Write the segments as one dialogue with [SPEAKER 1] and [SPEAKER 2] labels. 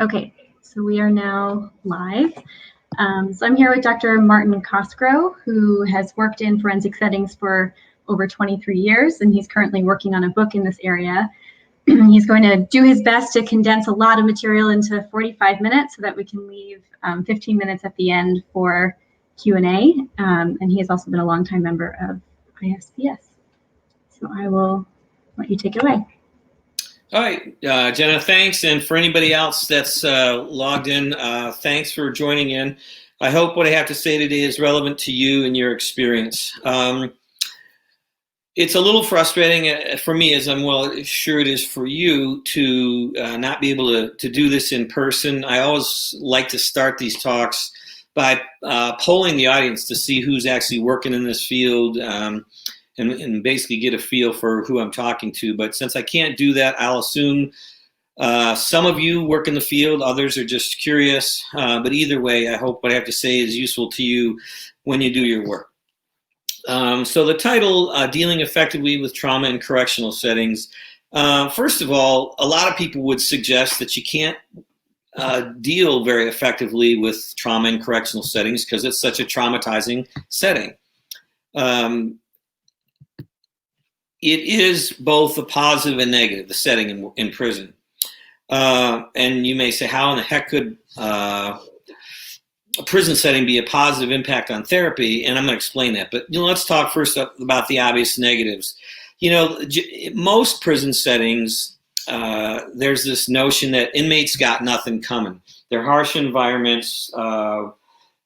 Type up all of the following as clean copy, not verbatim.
[SPEAKER 1] Okay, so we are now live. So I'm here with Dr. Martin Cosgro, who has worked in forensic settings for over 23 years, and he's currently working on a book in this area. He's going to do his best to condense a lot of material into 45 minutes so that we can leave 15 minutes at the end for Q&A. And he has also been a longtime member of ISPS. So I will let you take it away.
[SPEAKER 2] All right, Jenna, thanks. And for anybody else that's logged in, thanks for joining in. I hope what I have to say today is relevant to you and your experience. It's a little frustrating for me, as I'm well sure it is for you, to not be able to do this in person. I always like to start these talks by polling the audience to see who's actually working in this field, and basically get a feel for who I'm talking to. But since I can't do that, I'll assume some of you work in the field, others are just curious. But either way, I hope what I have to say is useful to you when you do your work. So the title, Dealing Effectively with Trauma in Correctional Settings. First of all, a lot of people would suggest that you can't deal very effectively with trauma in correctional settings because it's such a traumatizing setting. It is both a positive and negative, the setting in prison. And you may say, how in the heck could a prison setting be a positive impact on therapy? And I'm going to explain that. But let's talk first about the obvious negatives. Most prison settings, there's this notion that inmates got nothing coming. They're harsh environments.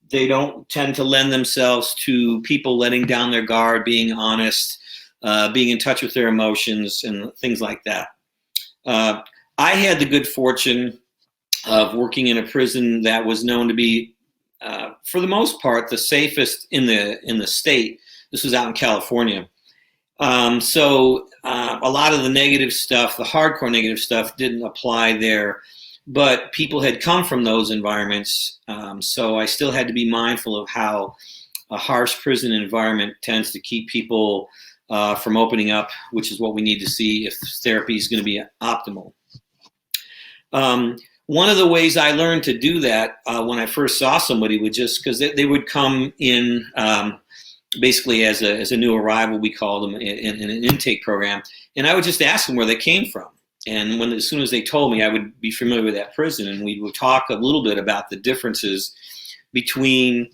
[SPEAKER 2] They don't tend to lend themselves to people letting down their guard, being honest, being in touch with their emotions and things like that. I had the good fortune of working in a prison that was known to be, for the most part, the safest in the state. This was out in California. So a lot of the negative stuff, the hardcore negative stuff, didn't apply there. But people had come from those environments, so I still had to be mindful of how a harsh prison environment tends to keep people from opening up, which is what we need to see if therapy is going to be optimal. One of the ways I learned to do that when I first saw somebody would just, because they would come in basically as a new arrival, we call them, in an intake program, and I would just ask them where they came from. And as soon as they told me, I would be familiar with that prison, and we would talk a little bit about the differences between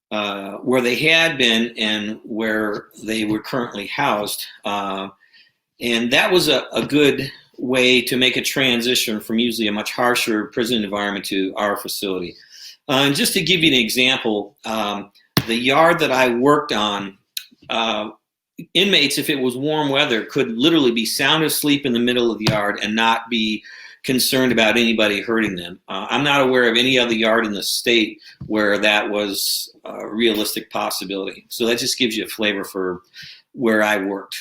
[SPEAKER 2] where they had been and where they were currently housed. And that was a good way to make a transition from usually a much harsher prison environment to our facility. And just to give you an example, the yard that I worked on, inmates, if it was warm weather, could literally be sound asleep in the middle of the yard and not be concerned about anybody hurting them. I'm not aware of any other yard in the state where that was a realistic possibility. So that just gives you a flavor for where I worked.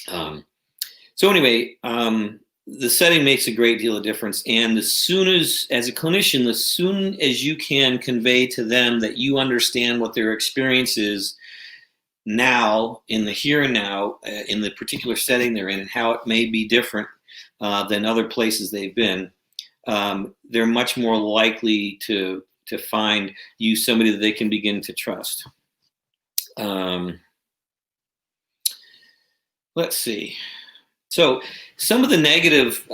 [SPEAKER 2] So anyway, the setting makes a great deal of difference. And as a clinician, as soon as you can convey to them that you understand what their experience is now, in the here and now, in the particular setting they're in, and how it may be different than other places they've been, they're much more likely to find you somebody that they can begin to trust. Let's see. So some of the negative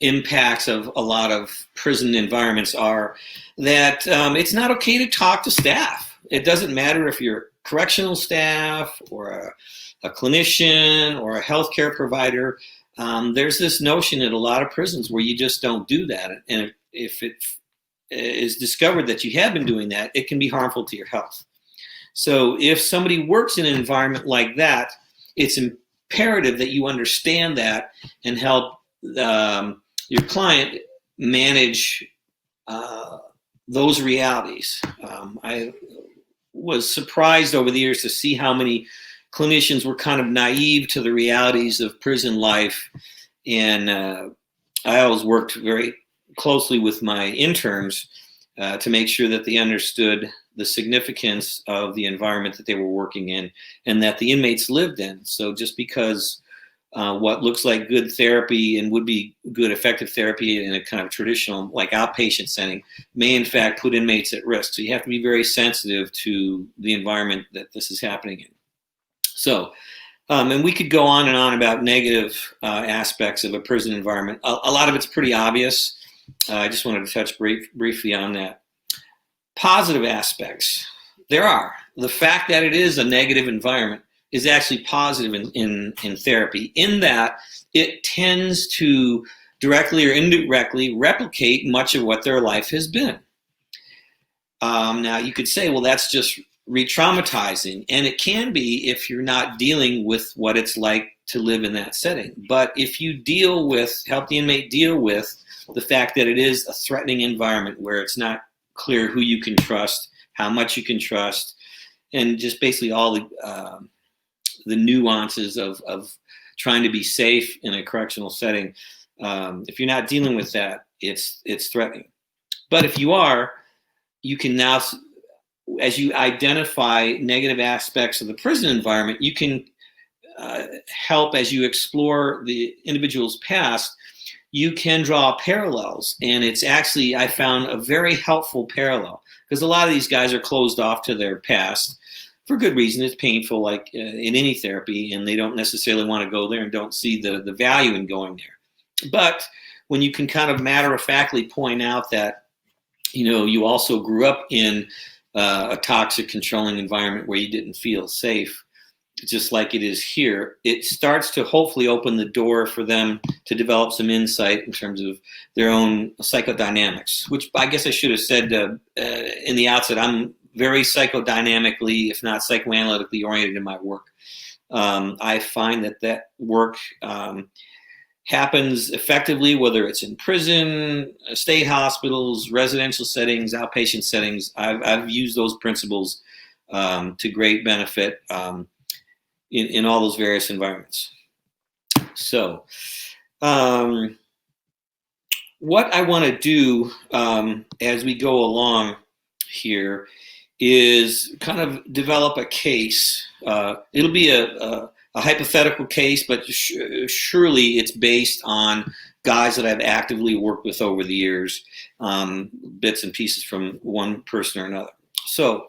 [SPEAKER 2] impacts of a lot of prison environments are that it's not okay to talk to staff. It doesn't matter if you're correctional staff or a clinician or a healthcare provider. There's this notion at a lot of prisons where you just don't do that. And if it is discovered that you have been doing that, it can be harmful to your health. So if somebody works in an environment like that, it's imperative that you understand that and help your client manage those realities. I was surprised over the years to see how many clinicians were kind of naive to the realities of prison life. And I always worked very closely with my interns to make sure that they understood the significance of the environment that they were working in and that the inmates lived in. So just because what looks like good therapy and would be good effective therapy in a kind of traditional like outpatient setting may in fact put inmates at risk. So you have to be very sensitive to the environment that this is happening in. So, and we could go on and on about negative aspects of a prison environment. A lot of it's pretty obvious. I just wanted to touch briefly on that. Positive aspects, there are. The fact that it is a negative environment is actually positive in therapy, in that it tends to directly or indirectly replicate much of what their life has been. Now, you could say, well, that's just re-traumatizing, and it can be if you're not dealing with what it's like to live in that setting. But if you help the inmate deal with the fact that it is a threatening environment where it's not clear who you can trust, how much you can trust, and just basically all the nuances of trying to be safe in a correctional setting. If you're not dealing with that, it's threatening. But if you are, you can now, as you identify negative aspects of the prison environment, you can help as you explore the individual's past. You can draw parallels, and it's actually, I found, a very helpful parallel, because a lot of these guys are closed off to their past for good reason. It's painful, like in any therapy, and they don't necessarily want to go there and don't see the value in going there. But when you can kind of matter-of-factly point out that, you also grew up in a toxic, controlling environment where you didn't feel safe, just like it is here, it starts to hopefully open the door for them to develop some insight in terms of their own psychodynamics, which I guess I should have said in the outset. I'm very psychodynamically, if not psychoanalytically oriented in my work. I find that work happens effectively, whether it's in prison, state hospitals, residential settings, outpatient settings. I've used those principles to great benefit in all those various environments. So what I want to do as we go along here is kind of develop a case. It'll be a hypothetical case, but surely it's based on guys that I've actively worked with over the years, bits and pieces from one person or another. So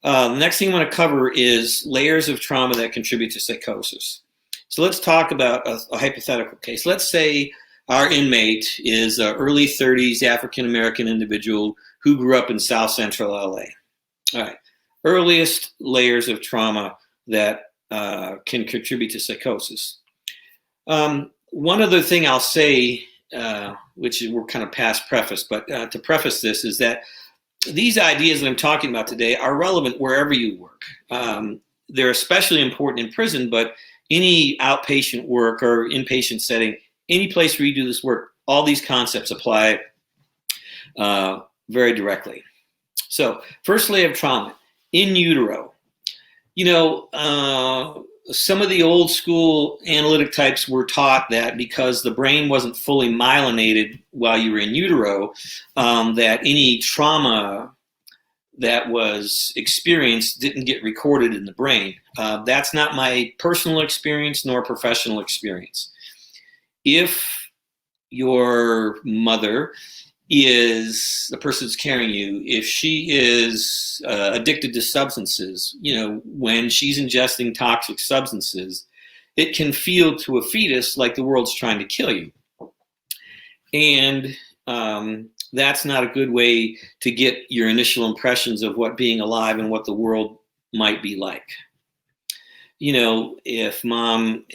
[SPEAKER 2] the next thing I want to cover is layers of trauma that contribute to psychosis. So let's talk about a hypothetical case. Let's say our inmate is an early 30s African-American individual who grew up in South Central LA. All right, earliest layers of trauma that can contribute to psychosis. One other thing I'll say, which we're kind of past preface, but to preface this, is that these ideas that I'm talking about today are relevant wherever you work. They're especially important in prison, but any outpatient work or inpatient setting, any place where you do this work, all these concepts apply very directly. So, first layer of trauma, in utero. Some of the old school analytic types were taught that because the brain wasn't fully myelinated while you were in utero, that any trauma that was experienced didn't get recorded in the brain. That's not my personal experience nor professional experience. If your mother is the person that's carrying you, if she is addicted to substances, when she's ingesting toxic substances, it can feel to a fetus like the world's trying to kill you. And that's not a good way to get your initial impressions of what being alive and what the world might be like. If mom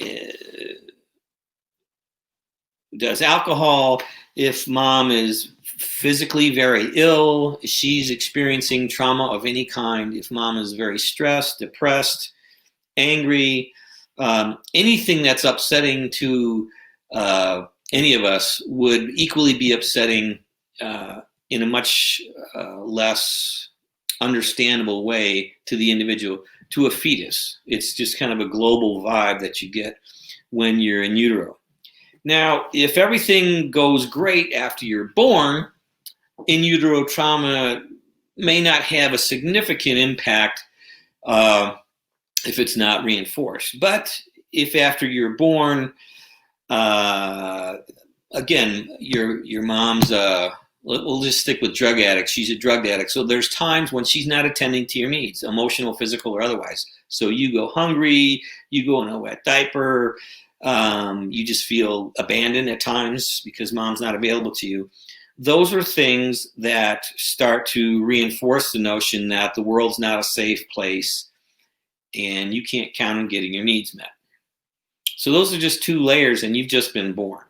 [SPEAKER 2] does alcohol, if mom is physically very ill, she's experiencing trauma of any kind, if mom is very stressed, depressed, angry, anything that's upsetting to any of us would equally be upsetting in a much less understandable way to the individual, to a fetus. It's just kind of a global vibe that you get when you're in utero. Now, if everything goes great after you're born, in utero trauma may not have a significant impact if it's not reinforced. But if after you're born, again, your mom's, we'll just stick with drug addicts. She's a drug addict. So there's times when she's not attending to your needs, emotional, physical, or otherwise. So you go hungry, you go in a wet diaper, you just feel abandoned at times because mom's not available to you. Those are things that start to reinforce the notion that the world's not a safe place and you can't count on getting your needs met. So those are just two layers, and you've just been born.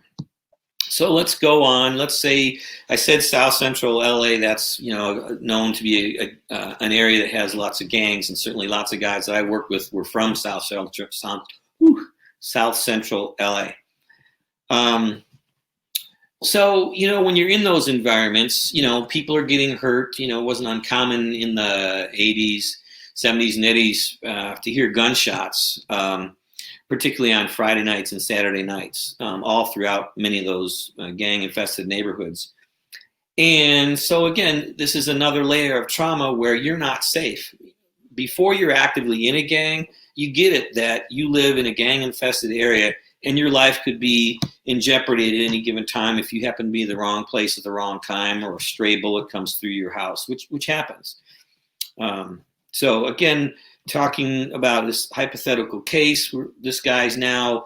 [SPEAKER 2] So let's go on. Let's say I said South Central LA. That's known to be an area that has lots of gangs, and certainly lots of guys that I work with were from South Central LA. So when you're in those environments, people are getting hurt. It wasn't uncommon in the 80s, 70s, and 80s to hear gunshots. Particularly on Friday nights and Saturday nights, all throughout many of those gang-infested neighborhoods. And so again, this is another layer of trauma where you're not safe. Before you're actively in a gang, you get it that you live in a gang-infested area and your life could be in jeopardy at any given time if you happen to be in the wrong place at the wrong time, or a stray bullet comes through your house, which happens. So again, talking about this hypothetical case where this guy's now,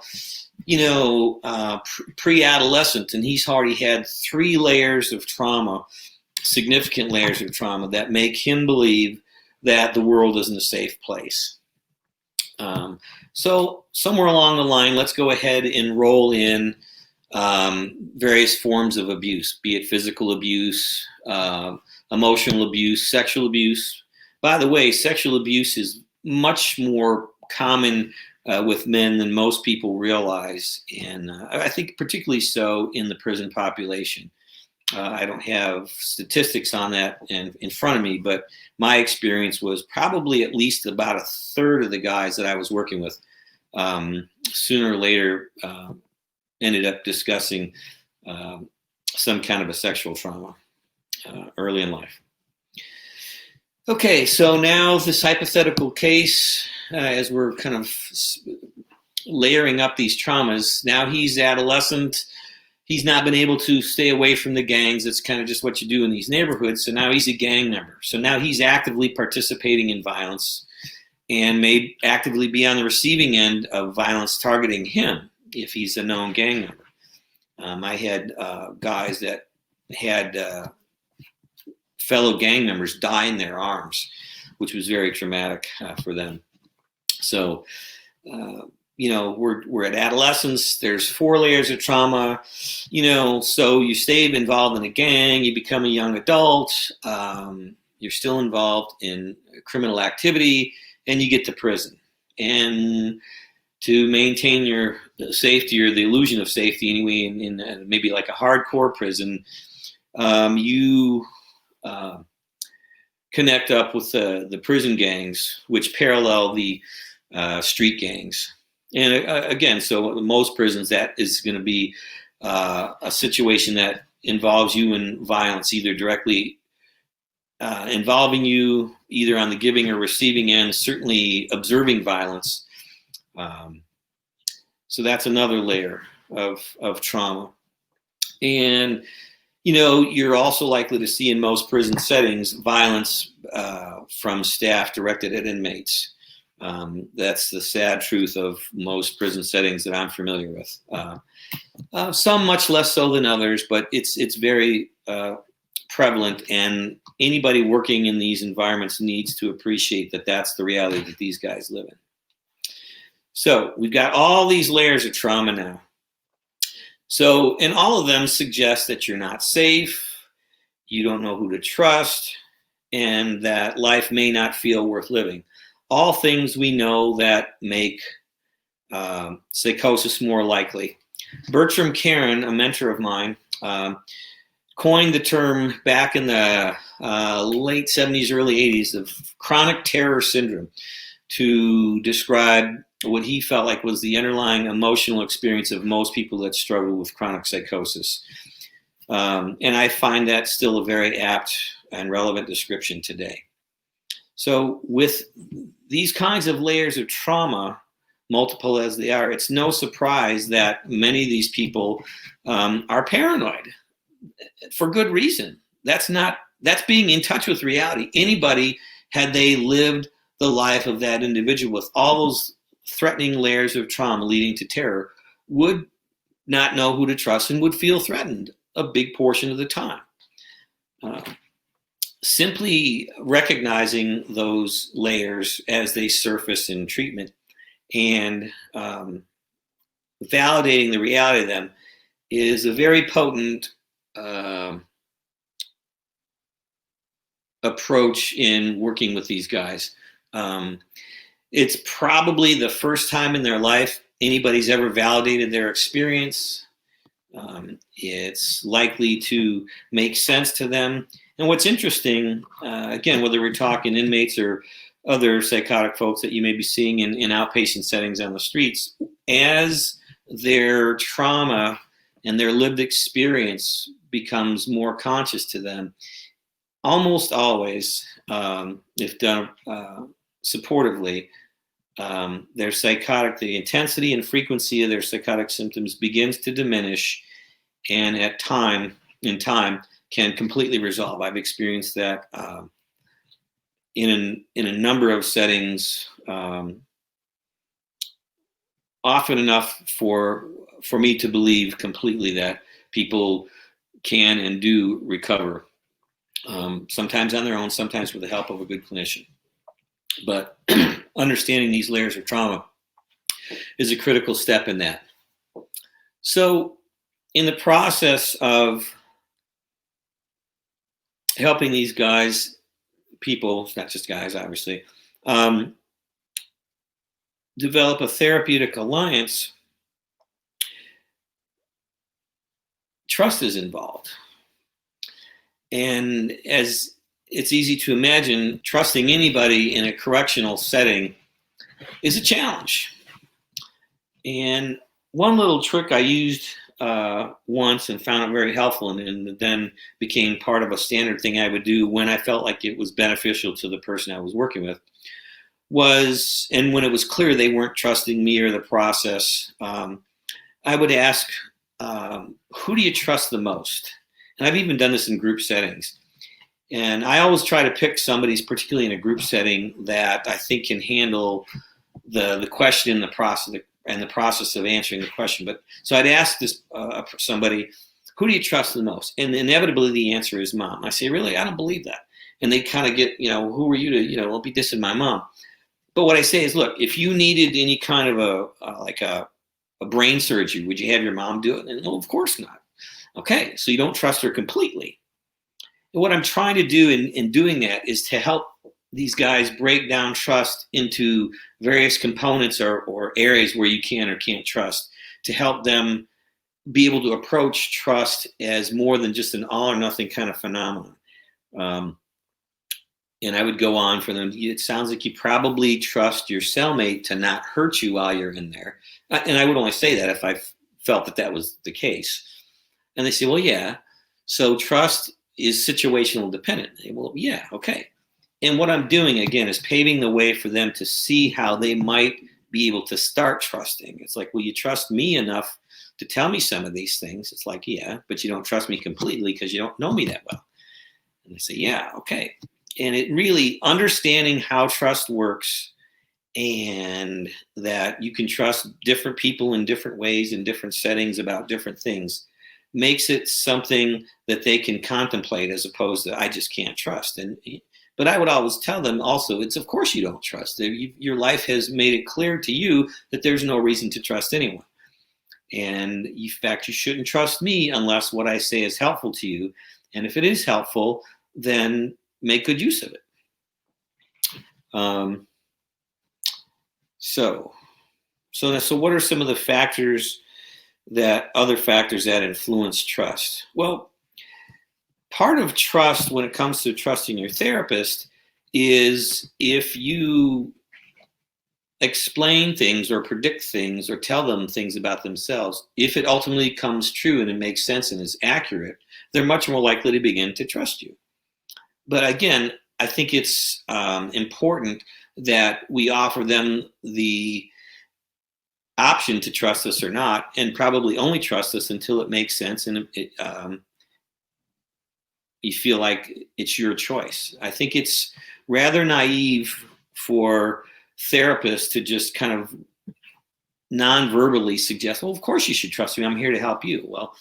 [SPEAKER 2] pre-adolescent, and he's already had 3 layers of trauma, significant layers of trauma that make him believe that the world isn't a safe place. So somewhere along the line, let's go ahead and roll in various forms of abuse, be it physical abuse, emotional abuse, sexual abuse. By the way, sexual abuse is much more common with men than most people realize, and I think particularly so in the prison population. I don't have statistics on that in front of me, but my experience was probably at least about a third of the guys that I was working with sooner or later ended up discussing some kind of a sexual trauma early in life. Okay, so now this hypothetical case, as we're kind of layering up these traumas, now he's adolescent. He's not been able to stay away from the gangs. It's kind of just what you do in these neighborhoods. So now he's a gang member. So now he's actively participating in violence and may actively be on the receiving end of violence targeting him if he's a known gang member. I had guys that had fellow gang members die in their arms, which was very traumatic for them. So, we're at adolescence. There's 4 layers of trauma, so you stay involved in a gang, you become a young adult, you're still involved in criminal activity, and you get to prison. And to maintain your safety, or the illusion of safety anyway, in maybe like a hardcore prison, you connect up with the prison gangs, which parallel the street gangs. And again, so most prisons, that is going to be a situation that involves you in violence, either directly involving you either on the giving or receiving end, certainly observing violence. So that's another layer of trauma. And you're also likely to see in most prison settings violence from staff directed at inmates. That's the sad truth of most prison settings that I'm familiar with. Some much less so than others, but it's very prevalent, and anybody working in these environments needs to appreciate that that's the reality that these guys live in. So we've got all these layers of trauma now. So, and all of them suggest that you're not safe, you don't know who to trust, and that life may not feel worth living. All things we know that make psychosis more likely. Bertram Karen, a mentor of mine, coined the term back in the late 70s, early 80s of chronic terror syndrome to describe what he felt like was the underlying emotional experience of most people that struggle with chronic psychosis. And I find that still a very apt and relevant description today. So with these kinds of layers of trauma, multiple as they are, it's no surprise that many of these people are paranoid for good reason. That's being in touch with reality. Anybody, had they lived the life of that individual with all those threatening layers of trauma leading to terror, would not know who to trust and would feel threatened a big portion of the time. Simply recognizing those layers as they surface in treatment and validating the reality of them is a very potent approach in working with these guys. It's probably the first time in their life anybody's ever validated their experience. It's likely to make sense to them. And what's interesting, again, whether we're talking inmates or other psychotic folks that you may be seeing in outpatient settings on the streets, as their trauma and their lived experience becomes more conscious to them, almost always, if done supportively, the intensity and frequency of their psychotic symptoms begins to diminish, and in time can completely resolve. I've experienced that in a number of settings, often enough for me to believe completely that people can and do recover. Sometimes on their own, sometimes with the help of a good clinician. But understanding these layers of trauma is a critical step in that. So in the process of helping these people, it's not just guys, obviously, develop a therapeutic alliance, trust is involved. And as it's easy to imagine, trusting anybody in a correctional setting is a challenge. And one little trick I used once and found it very helpful, and then became part of a standard thing I would do when I felt like it was beneficial to the person I was working with, and when it was clear they weren't trusting me or the process, I would ask, who do you trust the most? And I've even done this in group settings. And I always try to pick somebody, particularly in a group setting, that I think can handle the question and the process of answering the question. But so I'd ask this somebody, who do you trust the most? And inevitably the answer is mom. I say, really? I don't believe that. And they kind of get, who are you to, don't be dissing my mom. But what I say is, look, if you needed any kind of a brain surgery, would you have your mom do it? And no, of course not. Okay, so you don't trust her completely. And what I'm trying to do in doing that is to help these guys break down trust into various components or areas where you can or can't trust, to help them be able to approach trust as more than just an all or nothing kind of phenomenon. And I would go on for them. It sounds like you probably trust your cellmate to not hurt you while you're in there. And I would only say that if I felt that was the case. And they say, well, yeah. So trust is situational dependent. Well, yeah, okay. And what I'm doing, again, is paving the way for them to see how they might be able to start trusting. It's like, will you trust me enough to tell me some of these things? It's like, yeah, but you don't trust me completely because you don't know me that well. And they say, yeah, okay. And it really, understanding how trust works and that you can trust different people in different ways, in different settings about different things, makes it something that they can contemplate as opposed to, I just can't trust. But I would always tell them also, it's of course you don't trust. Your life has made it clear to you that there's no reason to trust anyone. And in fact, you shouldn't trust me unless what I say is helpful to you. And if it is helpful, then make good use of it. So what are some of the other factors that influence trust? Well, part of trust when it comes to trusting your therapist is if you explain things or predict things or tell them things about themselves, if it ultimately comes true and it makes sense and is accurate, they're much more likely to begin to trust you. But again, I think it's important that we offer them the option to trust us or not, and probably only trust us until it makes sense and you feel like it's your choice. I think it's rather naive for therapists to just kind of non-verbally suggest, well, of course you should trust me. I'm here to help you. Well,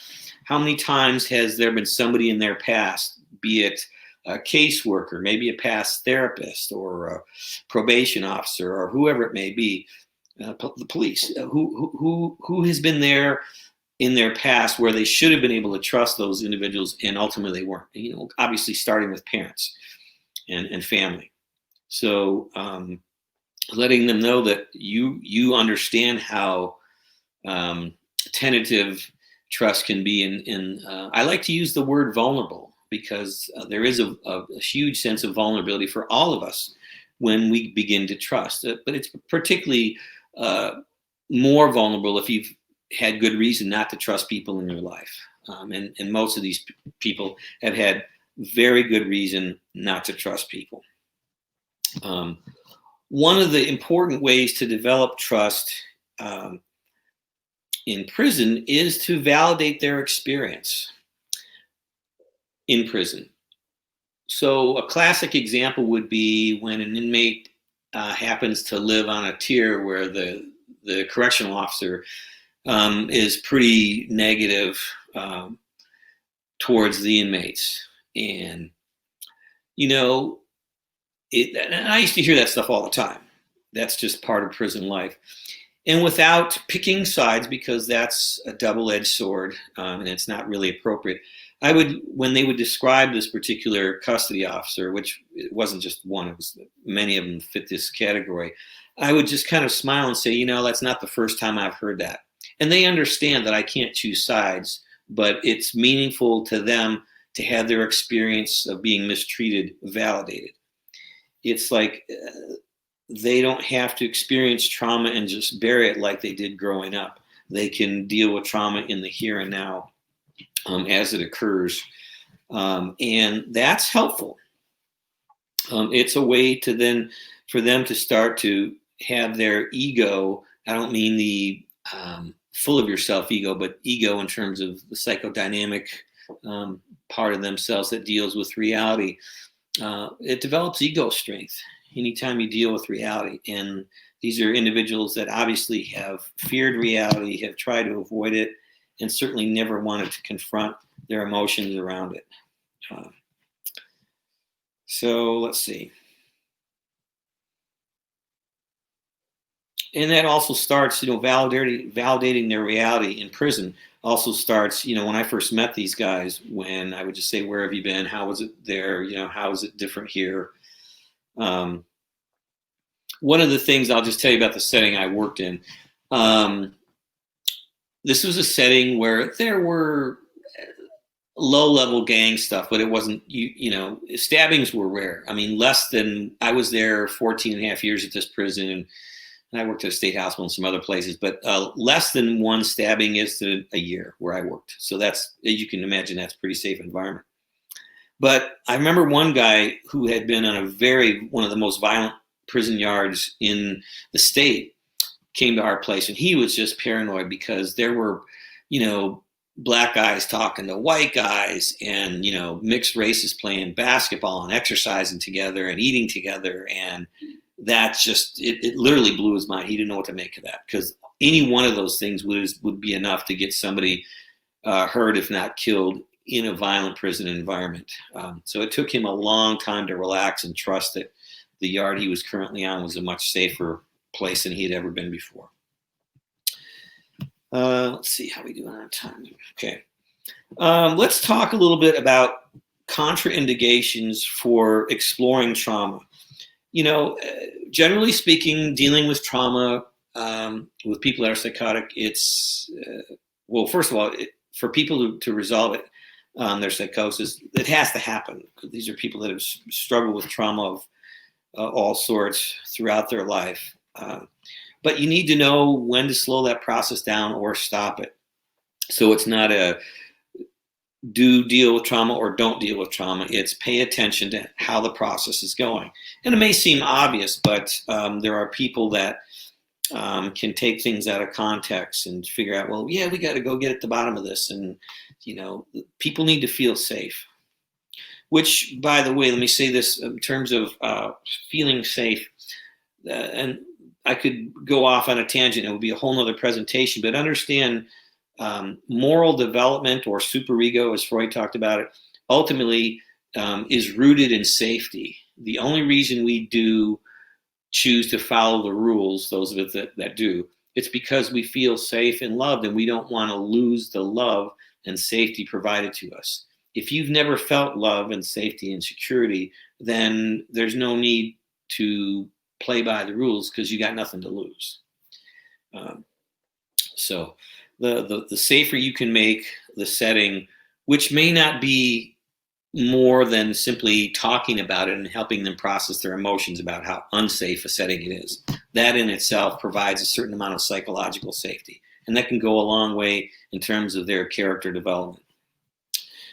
[SPEAKER 2] how many times has there been somebody in their past, be it a caseworker, maybe a past therapist or a probation officer or whoever it may be, the police, who has been there in their past where they should have been able to trust those individuals and ultimately they weren't, obviously starting with parents and family. So letting them know that you understand how tentative trust can be. And I like to use the word vulnerable because there is a huge sense of vulnerability for all of us when we begin to trust. But it's particularly more vulnerable if you've had good reason not to trust people in your life. And most of these people have had very good reason not to trust people. One of the important ways to develop trust in prison is to validate their experience in prison. So a classic example would be when an inmate happens to live on a tier where the correctional officer is pretty negative towards the inmates. And, and I used to hear that stuff all the time. That's just part of prison life. And without picking sides, because that's a double-edged sword and it's not really appropriate, when they would describe this particular custody officer, which it wasn't just one, it was many of them fit this category, I would just kind of smile and say, that's not the first time I've heard that. And they understand that I can't choose sides, but it's meaningful to them to have their experience of being mistreated validated. It's like they don't have to experience trauma and just bury it like they did growing up. They can deal with trauma in the here and now as it occurs. And that's helpful. It's a way for them to start to have their ego. I don't mean the full of yourself ego, but ego in terms of the psychodynamic part of themselves that deals with reality. It develops ego strength anytime you deal with reality. And these are individuals that obviously have feared reality, have tried to avoid it, and certainly never wanted to confront their emotions around it. So let's see. And that also starts, validating their reality in prison also starts, when I first met these guys, when I would just say, where have you been? How was it there? How is it different here? One of the things I'll just tell you about the setting I worked in. This was a setting where there were low-level gang stuff, but it wasn't, stabbings were rare. I mean, I was there 14 and a half years at this prison, and I worked at a state hospital and some other places, but less than one stabbing incident a year where I worked. So that's, as you can imagine, that's a pretty safe environment. But I remember one guy who had been on one of the most violent prison yards in the state came to our place, and he was just paranoid because there were, black guys talking to white guys and, mixed races playing basketball and exercising together and eating together. And that just, it literally blew his mind. He didn't know what to make of that, because any one of those things would be enough to get somebody hurt, if not killed, in a violent prison environment. So it took him a long time to relax and trust that the yard he was currently on was a much safer place than he had ever been before. Let's see how we do on time. Okay. Let's talk a little bit about contraindications for exploring trauma. Generally speaking, dealing with trauma with people that are psychotic, it's, first of all, for people to resolve it, their psychosis, it has to happen. These are people that have struggled with trauma of all sorts throughout their life. But you need to know when to slow that process down or stop it. So it's not a do deal with trauma or don't deal with trauma. It's pay attention to how the process is going. And it may seem obvious, but there are people that can take things out of context and figure out, well, yeah, we got to go get at the bottom of this. And, people need to feel safe. Which, by the way, let me say this in terms of feeling safe. And I could go off on a tangent. It would be a whole nother presentation. But understand moral development, or superego, as Freud talked about it, ultimately is rooted in safety. The only reason we do choose to follow the rules, those of us that do, it's because we feel safe and loved, and we don't want to lose the love and safety provided to us. If you've never felt love and safety and security, then there's no need to play by the rules, because you got nothing to lose. So the safer you can make the setting, which may not be more than simply talking about it and helping them process their emotions about how unsafe a setting it is, that in itself provides a certain amount of psychological safety. And that can go a long way in terms of their character development.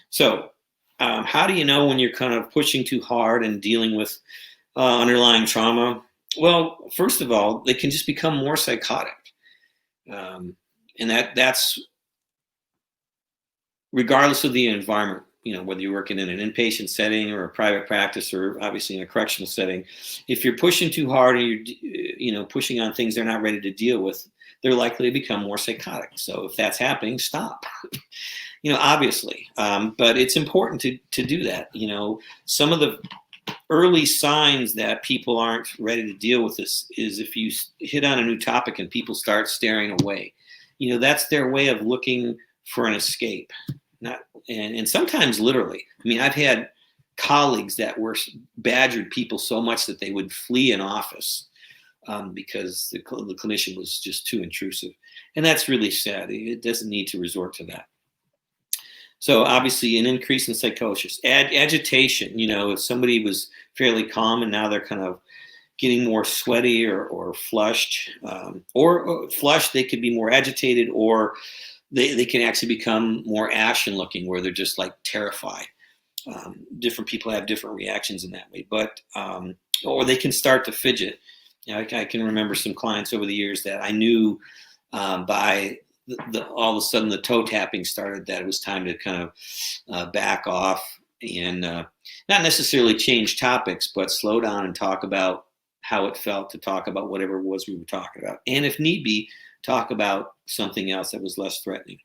[SPEAKER 2] So how do you know when you're kind of pushing too hard and dealing with underlying trauma? Well, first of all, they can just become more psychotic. And that's regardless of the environment, whether you're working in an inpatient setting or a private practice, or obviously in a correctional setting. If you're pushing too hard and you're pushing on things they're not ready to deal with, they're likely to become more psychotic. So if that's happening, stop. Obviously. But it's important to do that. Some of the early signs that people aren't ready to deal with this is if you hit on a new topic and people start staring away. That's their way of looking for an escape. And sometimes literally. I mean, I've had colleagues that were badgered people so much that they would flee an office because the clinician was just too intrusive. And that's really sad. It doesn't need to resort to that. So obviously an increase in psychosis, agitation, if somebody was fairly calm and now they're kind of getting more sweaty or flushed, or flushed, they could be more agitated, or they can actually become more ashen looking, where they're just like terrified. Different people have different reactions in that way, but, or they can start to fidget. I can remember some clients over the years that I knew by all of a sudden the toe tapping started, that it was time to kind of back off and not necessarily change topics, but slow down and talk about how it felt to talk about whatever it was we were talking about. And if need be, talk about something else that was less threatening.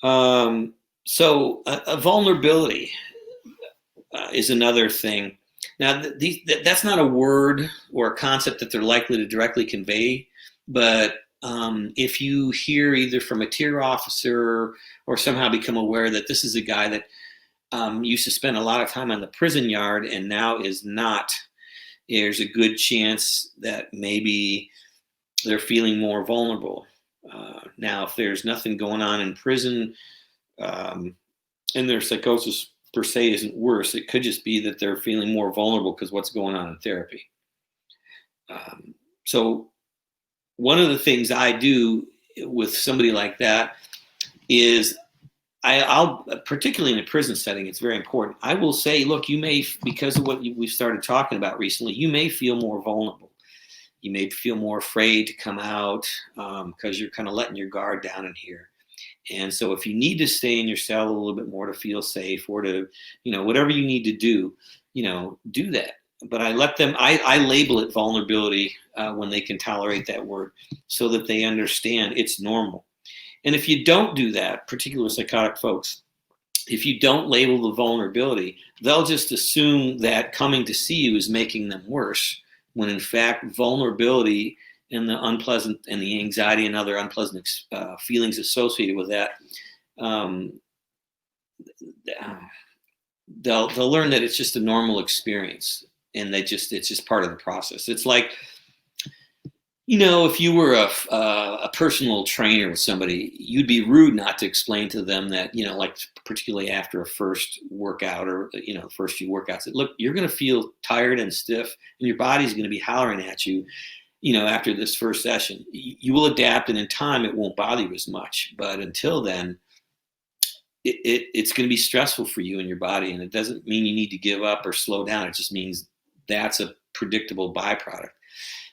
[SPEAKER 2] So a vulnerability is another thing. Now, that's not a word or a concept that they're likely to directly convey, but if you hear either from a tier officer or somehow become aware that this is a guy that used to spend a lot of time on the prison yard and now is not, there's a good chance that maybe they're feeling more vulnerable. Now, if there's nothing going on in prison and their psychosis per se isn't worse, it could just be that they're feeling more vulnerable because what's going on in therapy. So one of the things I do with somebody like that is I'll particularly in a prison setting, it's very important. I will say, look, you may, because of what we've started talking about recently, you may feel more vulnerable. You may feel more afraid to come out because you're kind of letting your guard down in here. And so if you need to stay in your cell a little bit more to feel safe, or to, whatever you need to do, do that. But I let them, I label it vulnerability when they can tolerate that word, so that they understand it's normal. And if you don't do that, particularly psychotic folks, if you don't label the vulnerability, they'll just assume that coming to see you is making them worse, when in fact vulnerability and the unpleasant and the anxiety and other unpleasant feelings associated with that, they'll learn that it's just a normal experience, and it's just part of the process. It's like, if you were a personal trainer with somebody, you'd be rude not to explain to them that, like particularly after a first workout or, the first few workouts, that, look, you're going to feel tired and stiff, and your body's going to be hollering at you, after this first session. You will adapt, and in time it won't bother you as much. But until then, it's going to be stressful for you and your body. And it doesn't mean you need to give up or slow down. It just means that's a predictable byproduct.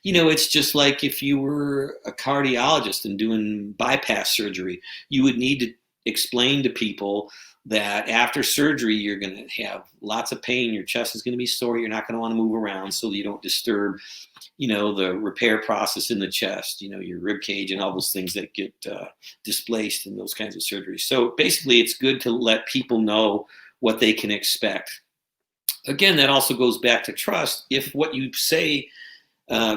[SPEAKER 2] It's just like if you were a cardiologist and doing bypass surgery, you would need to explain to people that after surgery, you're going to have lots of pain. Your chest is going to be sore. You're not going to want to move around so that you don't disturb, the repair process in the chest, your rib cage and all those things that get displaced in those kinds of surgeries. So basically, it's good to let people know what they can expect. Again, that also goes back to trust. If what you say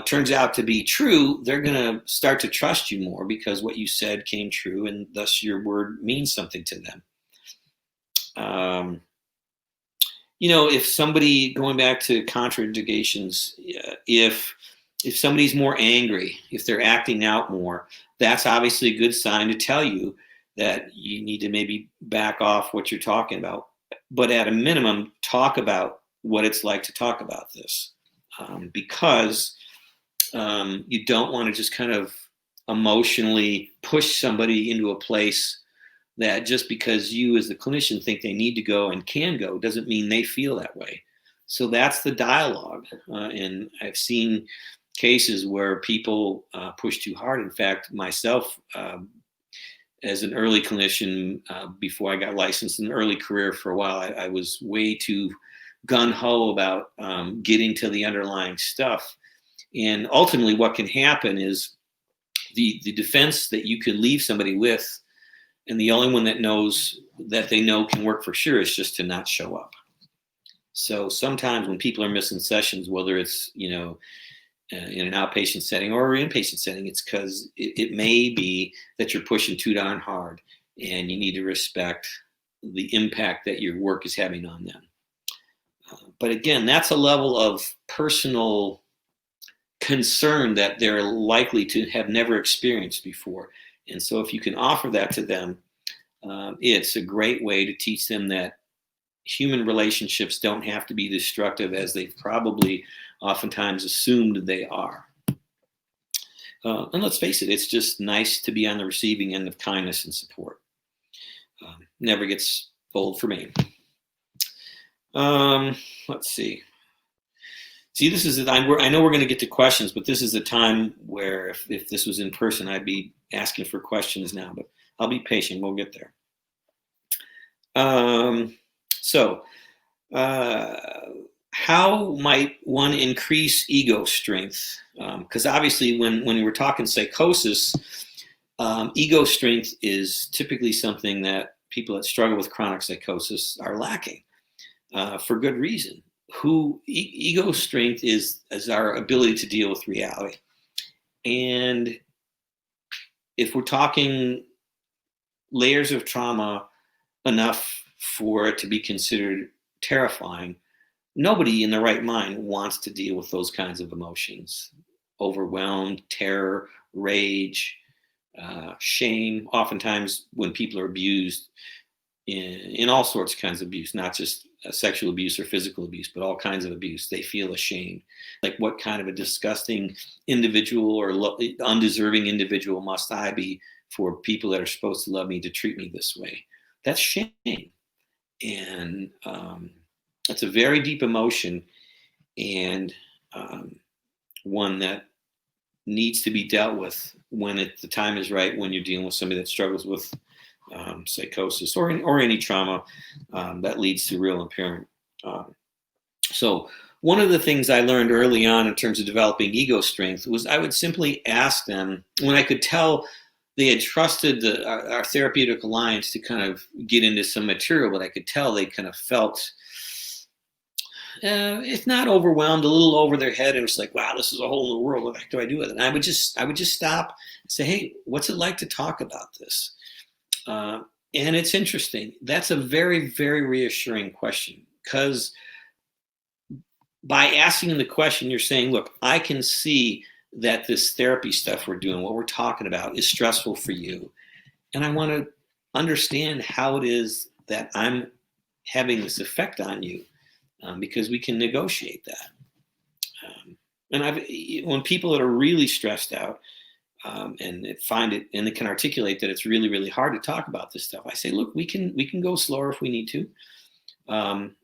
[SPEAKER 2] turns out to be true, they're going to start to trust you more because what you said came true, and thus your word means something to them. If somebody, going back to contraindications, if somebody's more angry, if they're acting out more, that's obviously a good sign to tell you that you need to maybe back off what you're talking about. But at a minimum, talk about what it's like to talk about this, because you don't want to just kind of emotionally push somebody into a place that just because you as the clinician think they need to go and can go doesn't mean they feel that way. So that's the dialogue. And I've seen cases where people push too hard. In fact, myself, as an early clinician, before I got licensed in an early career for a while, I was way too gung-ho about getting to the underlying stuff. And ultimately what can happen is the defense that you could leave somebody with, and the only one that knows that they know can work for sure, is just to not show up. So sometimes when people are missing sessions, whether it's, in an outpatient setting or inpatient setting, it's because it may be that you're pushing too darn hard and you need to respect the impact that your work is having on them. But again, that's a level of personal concern that they're likely to have never experienced before. And so if you can offer that to them, it's a great way to teach them that human relationships don't have to be destructive as they've probably oftentimes assumed they are. And let's face it, it's just nice to be on the receiving end of kindness and support. Never gets old for me. Let's see. This is I know we're going to get to questions, but this is the time where if this was in person, I'd be asking for questions now, but I'll be patient. We'll get there. How might one increase ego strength? Because obviously when we're talking psychosis, ego strength is typically something that people that struggle with chronic psychosis are lacking, for good reason. Ego strength is our ability to deal with reality. And if we're talking layers of trauma enough for it to be considered terrifying, nobody in their right mind wants to deal with those kinds of emotions. Overwhelmed, terror, rage, shame. Oftentimes when people are abused in all sorts of kinds of abuse, not just sexual abuse or physical abuse, but all kinds of abuse, they feel ashamed. Like, what kind of a disgusting individual or undeserving individual must I be for people that are supposed to love me to treat me this way? That's shame. And it's a very deep emotion, and one that needs to be dealt with when the time is right, when you're dealing with somebody that struggles with psychosis or any trauma that leads to real impairment. So one of the things I learned early on in terms of developing ego strength was I would simply ask them, when I could tell they had trusted our therapeutic alliance to kind of get into some material, but I could tell they kind of felt, if not overwhelmed, a little over their head. It was like, wow, this is a whole new world. What the heck do I do with it? And I would just stop and say, hey, what's it like to talk about this? And it's interesting. That's a very, very reassuring question, because by asking the question, you're saying, look, I can see that this therapy stuff we're doing, what we're talking about, is stressful for you. And I want to understand how it is that I'm having this effect on you, because we can negotiate that. And when people that are really stressed out and find it, and they can articulate that it's really, really hard to talk about this stuff, I say, look, we can go slower if we need to. And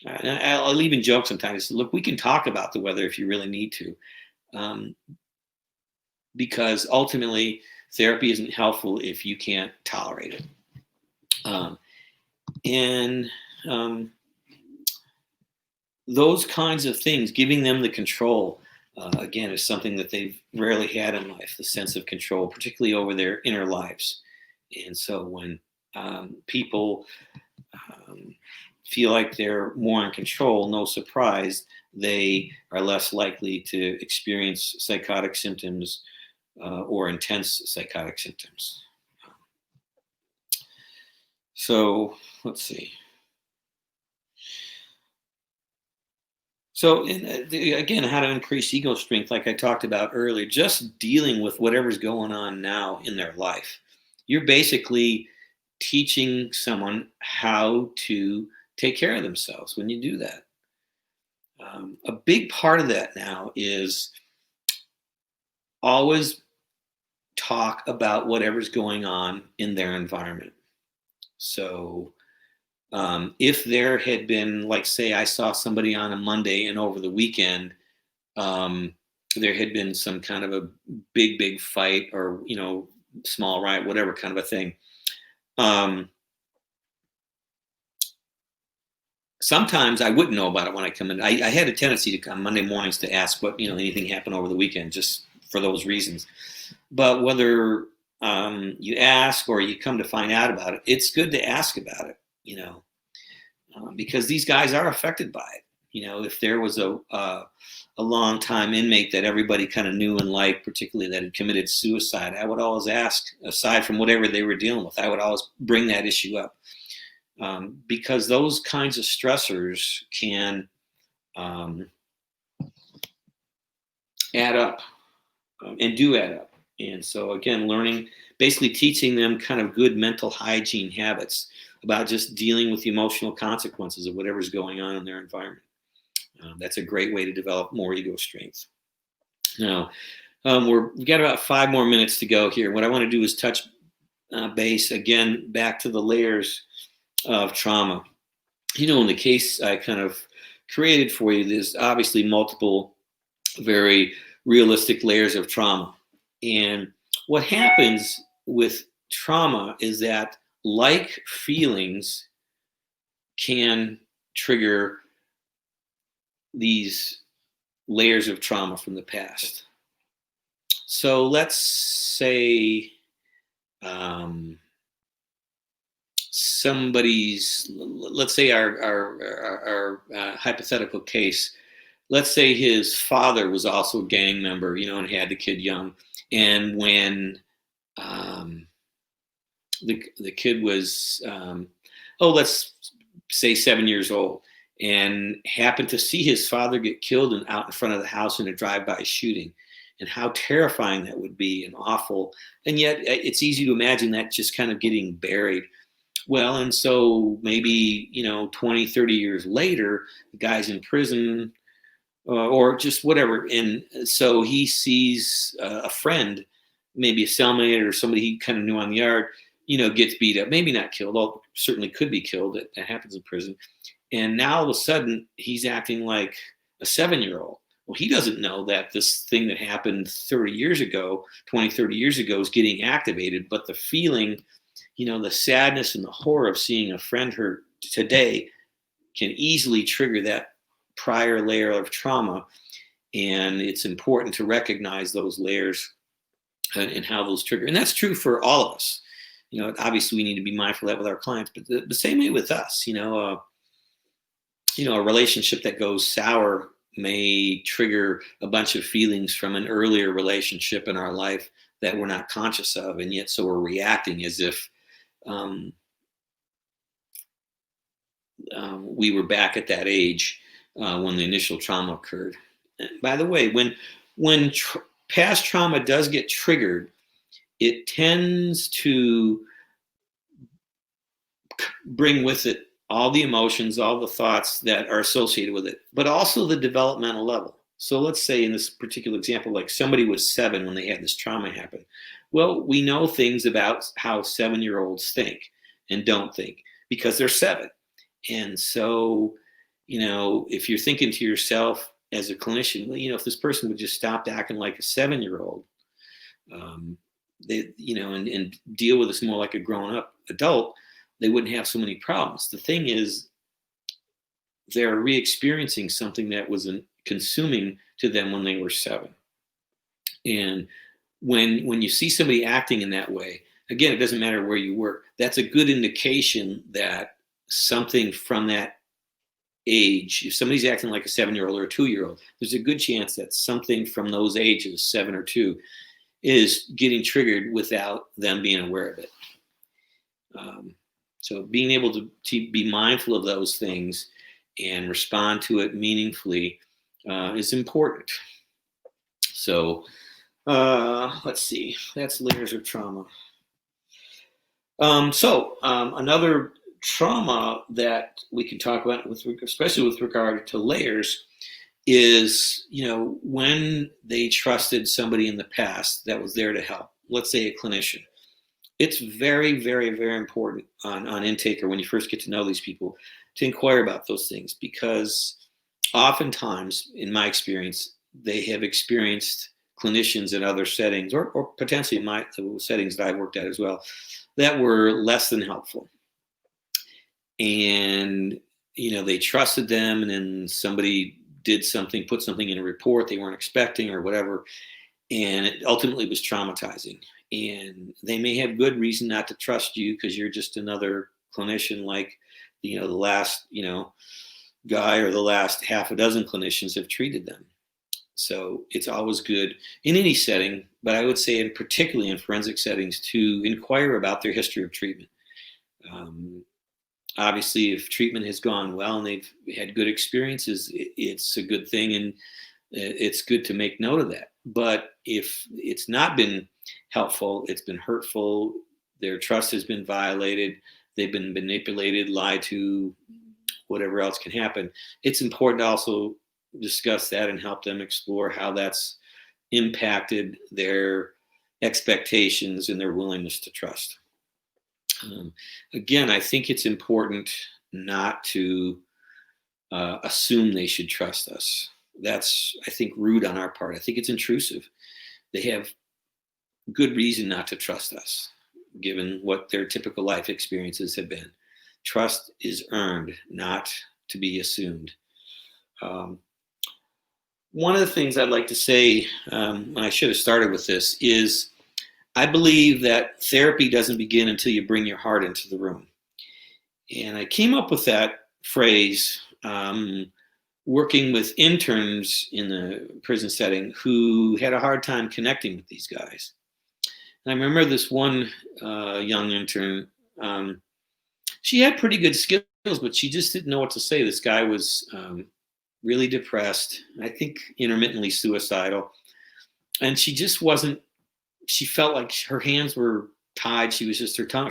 [SPEAKER 2] I'll even joke sometimes. Look, we can talk about the weather if you really need to. because ultimately therapy isn't helpful if you can't tolerate it. And those kinds of things, giving them the control, again, is something that they've rarely had in life, the sense of control, particularly over their inner lives. And so when people feel like they're more in control, no surprise, they are less likely to experience psychotic symptoms or intense psychotic symptoms. So let's see. So again, how to increase ego strength, like I talked about earlier, just dealing with whatever's going on now in their life. You're basically teaching someone how to take care of themselves when you do that. A big part of that now is always talk about whatever's going on in their environment. So if there had been, like, say, I saw somebody on a Monday and over the weekend, there had been some kind of a big fight or, small riot, whatever kind of a thing. Sometimes I wouldn't know about it when I come in. I had a tendency to come Monday mornings to ask what, anything happened over the weekend, just for those reasons. But whether you ask or you come to find out about it, it's good to ask about it, because these guys are affected by it. If there was a long-time inmate that everybody kind of knew and liked, particularly that had committed suicide, I would always ask, aside from whatever they were dealing with, I would always bring that issue up. Because those kinds of stressors can add up and do add up. And so again, basically teaching them kind of good mental hygiene habits about just dealing with the emotional consequences of whatever's going on in their environment. That's a great way to develop more ego strength. Now, we've got about 5 more minutes to go here. What I want to do is touch base again back to the layers of trauma. In the case I kind of created for you, there's obviously multiple very realistic layers of trauma. And what happens with trauma is that like feelings can trigger these layers of trauma from the past. So let's say let's say our hypothetical case, let's say his father was also a gang member, and had the kid young. And when the kid was, let's say 7 years old, and happened to see his father get killed out in front of the house in a drive-by shooting, and how terrifying that would be and awful. And yet it's easy to imagine that just kind of getting buried. Well, and so maybe, 20, 30 years later, the guy's in prison or just whatever. And so he sees a friend, maybe a cellmate or somebody he kind of knew on the yard, gets beat up, maybe not killed, although certainly could be killed. That happens in prison. And now all of a sudden he's acting like a 7-year-old. Well, he doesn't know that this thing that happened 30 years ago, 20, 30 years ago is getting activated, but the feeling, the sadness and the horror of seeing a friend hurt today can easily trigger that prior layer of trauma. And it's important to recognize those layers and how those trigger. And that's true for all of us. Obviously we need to be mindful of that with our clients, but the same way with us, a relationship that goes sour may trigger a bunch of feelings from an earlier relationship in our life that we're not conscious of. And yet, so we're reacting as if we were back at that age when the initial trauma occurred. And by the way, when past trauma does get triggered, it tends to bring with it all the emotions, all the thoughts that are associated with it, but also the developmental level. So let's say in this particular example, like somebody was 7 when they had this trauma happen. Well, we know things about how 7-year-olds think and don't think because they're 7. And so, if you're thinking to yourself, as a clinician, if this person would just stop acting like a 7-year-old, and deal with this more like a grown-up adult, they wouldn't have so many problems. The thing is, they're re-experiencing something that was consuming to them when they were 7. And when you see somebody acting in that way, again, it doesn't matter where you work, that's a good indication that something from that age, if somebody's acting like a 7-year-old or a 2-year-old, there's a good chance that something from those ages, 7 or 2, is getting triggered without them being aware of it. So being able to be mindful of those things and respond to it meaningfully is important. So let's see, that's layers of trauma. Another trauma that we can talk about, especially with regard to layers, is when they trusted somebody in the past that was there to help. Let's say a clinician. It's very, very, very important on intake, or when you first get to know these people, to inquire about those things, because oftentimes, in my experience, they have experienced clinicians in other settings, or potentially in the settings that I've worked at as well, that were less than helpful. And, they trusted them, and then somebody did something, put something in a report they weren't expecting or whatever, and it ultimately was traumatizing. And they may have good reason not to trust you because you're just another clinician like, the last, guy or the last half a dozen clinicians have treated them. So it's always good in any setting, but I would say particularly in forensic settings, to inquire about their history of treatment. Obviously, if treatment has gone well and they've had good experiences, it's a good thing, and it's good to make note of that. But if it's not been helpful, it's been hurtful, their trust has been violated, they've been manipulated, lied to, whatever else can happen, it's important to also discuss that and help them explore how that's impacted their expectations and their willingness to trust. Again, I think it's important not to assume they should trust us. That's, I think, rude on our part. I think it's intrusive. They have good reason not to trust us, given what their typical life experiences have been. Trust is earned, not to be assumed. One of the things I'd like to say, and I should have started with this, is I believe that therapy doesn't begin until you bring your heart into the room. And I came up with that phrase working with interns in the prison setting who had a hard time connecting with these guys. And I remember this one young intern, she had pretty good skills, but she just didn't know what to say. This guy was really depressed, I think intermittently suicidal. And she just wasn't, she felt like her hands were tied. Her tongue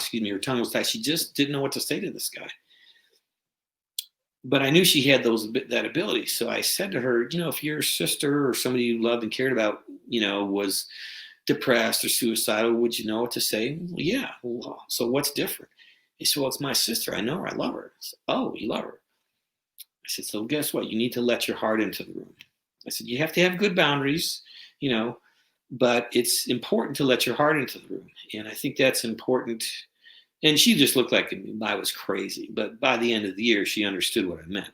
[SPEAKER 2] was tied. She just didn't know what to say to this guy. But I knew she had that ability. So I said to her, if your sister or somebody you loved and cared about, was depressed or suicidal, would you know what to say? Well, yeah. Well, so what's different? He said, well, it's my sister. I know her. I love her. I said, oh, you love her. I said, so guess what? You need to let your heart into the room. I said, you have to have good boundaries, but it's important to let your heart into the room. And I think that's important. And she just looked like I was crazy. But by the end of the year, she understood what I meant.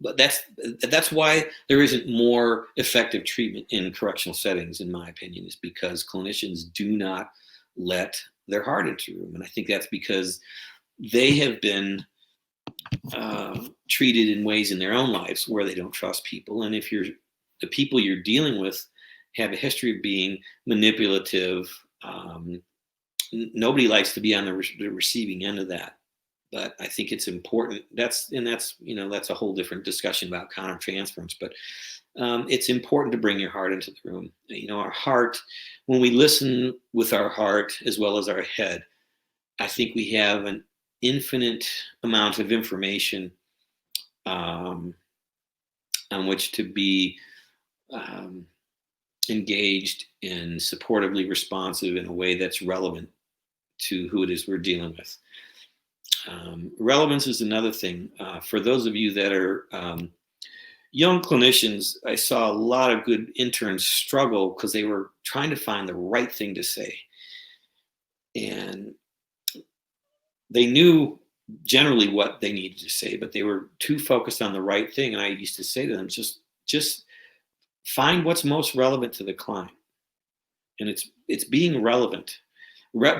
[SPEAKER 2] But that's why there isn't more effective treatment in correctional settings, in my opinion, is because clinicians do not let their heart into the room. And I think that's because they have been treated in ways in their own lives where they don't trust people. And if the people you're dealing with have a history of being manipulative, nobody likes to be on the receiving end of that. But I think it's important. That's a whole different discussion about countertransference. But it's important to bring your heart into the room. Our heart, when we listen with our heart as well as our head, I think we have an infinite amount of information on which to be engaged and supportively responsive in a way that's relevant to who it is we're dealing with. Relevance is another thing. For those of you that are young clinicians, I saw a lot of good interns struggle because they were trying to find the right thing to say. And they knew generally what they needed to say, but they were too focused on the right thing. And I used to say to them, just find what's most relevant to the client. And it's being relevant.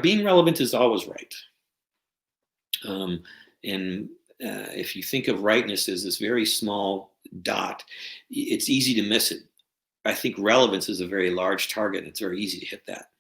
[SPEAKER 2] Being relevant is always right. If you think of rightness as this very small dot, it's easy to miss it. I think relevance is a very large target. It's very easy to hit that.